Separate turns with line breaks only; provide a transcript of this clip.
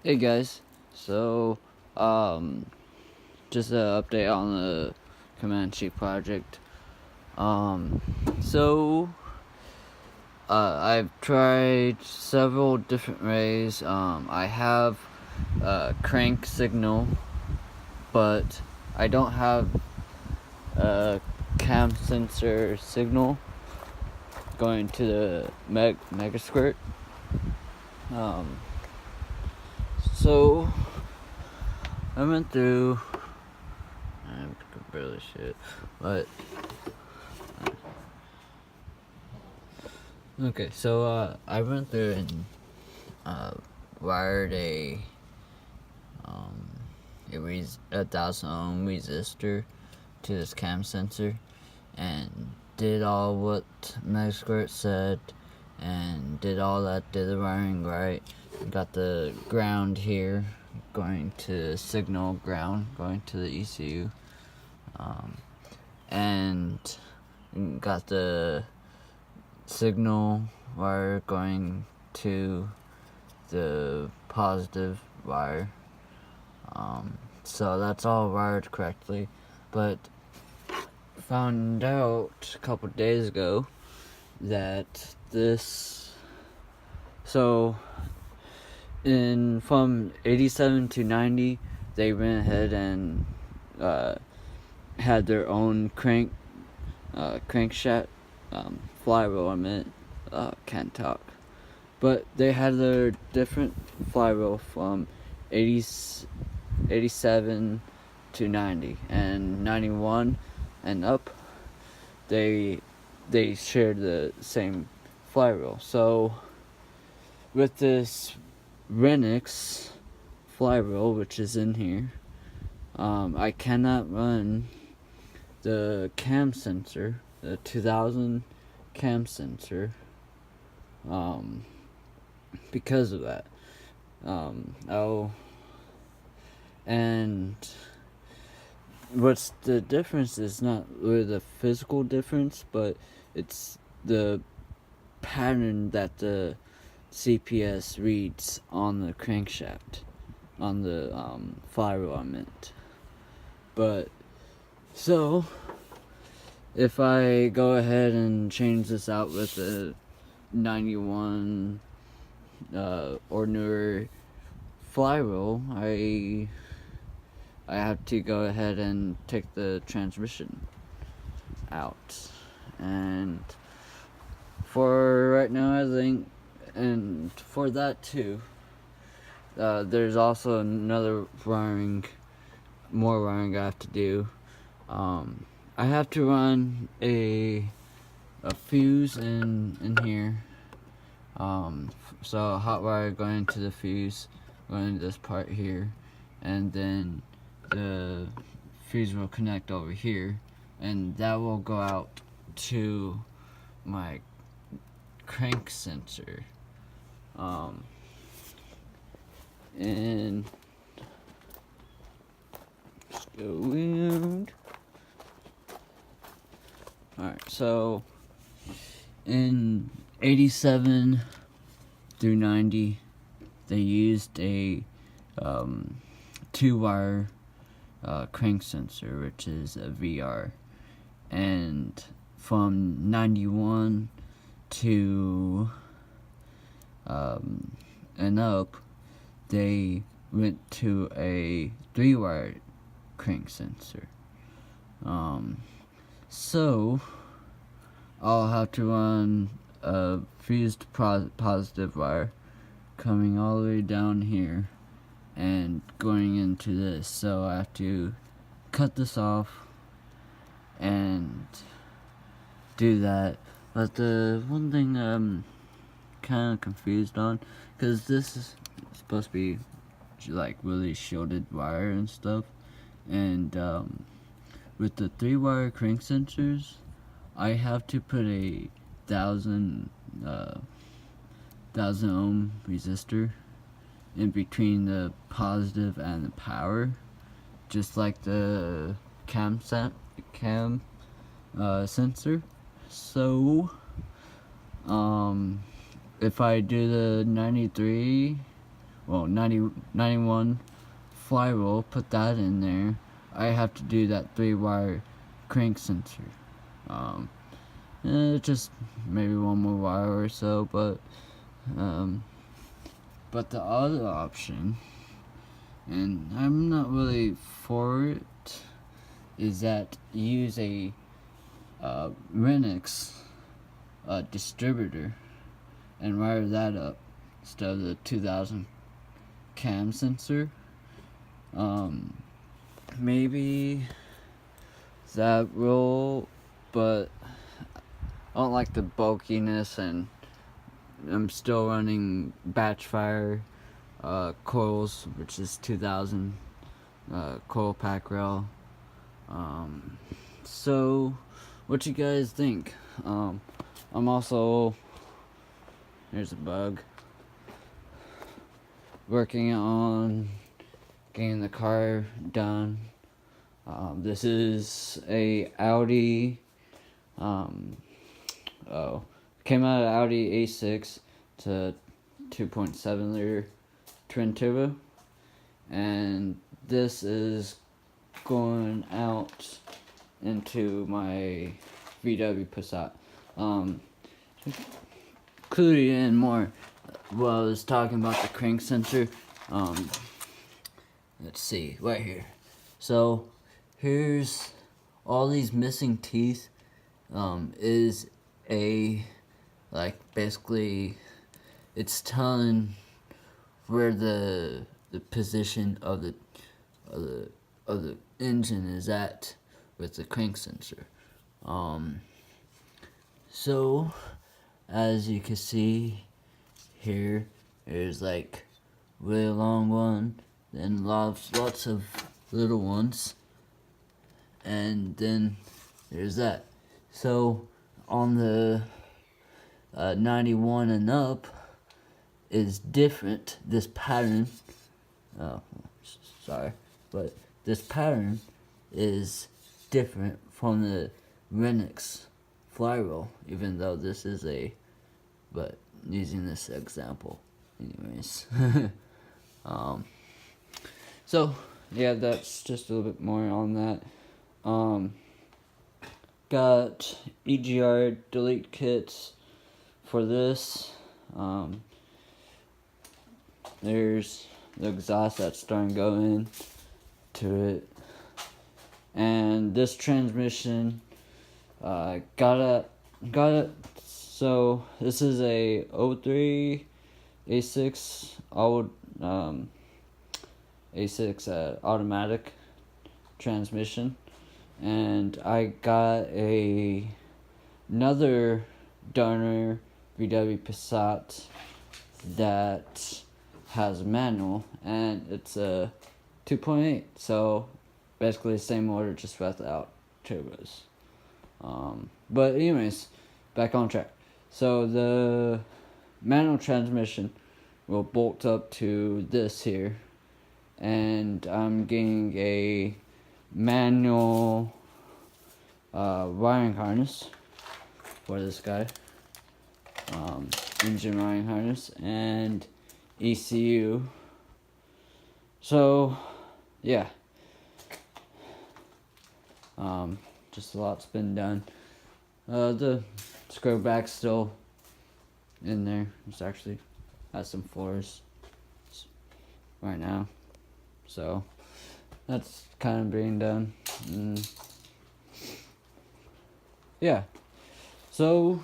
Hey guys, so just an update on the Comanche project. Um, so I've tried several different ways. I have a crank signal, but I don't have a cam sensor signal going to the mega squirt. So I went through. I could barely shit, but okay. So I went through and wired a 1,000 ohm resistor to this cam sensor, and did all what MagSquirt said, and did all that. Did the wiring right. Got the ground here going to signal ground going to the ECU. And got the signal wire going to the positive wire. So that's all wired correctly, but found out a couple days ago that from 87 to 90, they went ahead and had their own crankshaft flywheel. Can't talk, but they had their different flywheel from 87 to 90 and 91 and up. They shared the same flywheel. So with this Renix flywheel, which is in here, I cannot run the cam sensor, the 2000 cam sensor, because of that. And what's the difference is not really the physical difference, but it's the pattern that the CPS reads on the crankshaft, on the flywheel I meant. But so if I go ahead and change this out with the 91 ordinary flywheel, I have to go ahead and take the transmission out. And for right now, I think, and for that too, there's also another more wiring I have to do. I have to run a fuse in here. So hot wire going to the fuse, going to this part here, and then the fuse will connect over here, and that will go out to my crank sensor. And let's go around. Alright, so in 87 through 90, they used a 2-wire crank sensor, which is a VR. And from 91 to and up, they went to a 3-wire crank sensor. So I'll have to run a fused positive wire coming all the way down here and going into this. So I have to cut this off and do that. But the one thing I'm kind of confused on, because this is supposed to be like really shielded wire and stuff, and with the 3-wire crank sensors, I have to put a 1,000 ohm resistor in between the positive and the power, just like the cam sensor. So if I do the 93 91 flywheel, put that in there. I have to do that 3-wire crank sensor. Just maybe one more wire or so, but the other option, and I'm not really for it, is that use a Linux distributor and wire that up instead of the 2000 cam sensor. Maybe that will, but I don't like the bulkiness, and I'm still running batch fire coils, which is 2000 coil pack rail. So what you guys think? I'm also, here's a bug, working on getting the car done. This is a Audi, came out of Audi A6 to 2.7 liter twin turbo, and this is going out into my VW Passat. Including in more what I was talking about, the crank sensor. Let's see, right here. So here's all these missing teeth. Is a, like, basically it's telling where the position of the engine is at with the crank sensor. So as you can see here, there's like really long one, then lots of little ones, and then there's that. So on the 91 and up is different. This pattern, but this pattern is different from the Linux flywheel, even though this is but using this example anyways. So yeah, that's just a little bit more on that. Got EGR delete kits for this. There's the exhaust that's starting to go in to it, and this transmission got it. So this is a 03 A6 old A6 automatic transmission, and I got another donor VW Passat that has a manual, and it's a 2.8, so basically the same motor, just without turbos. But anyways, back on track. So the manual transmission will bolt up to this here, and I'm getting a manual wiring harness for this guy, engine wiring harness, and ECU. So yeah, just a lot's been done. The screw back's still in there. It's actually has some floors right now, so that's kind of being done. Yeah, so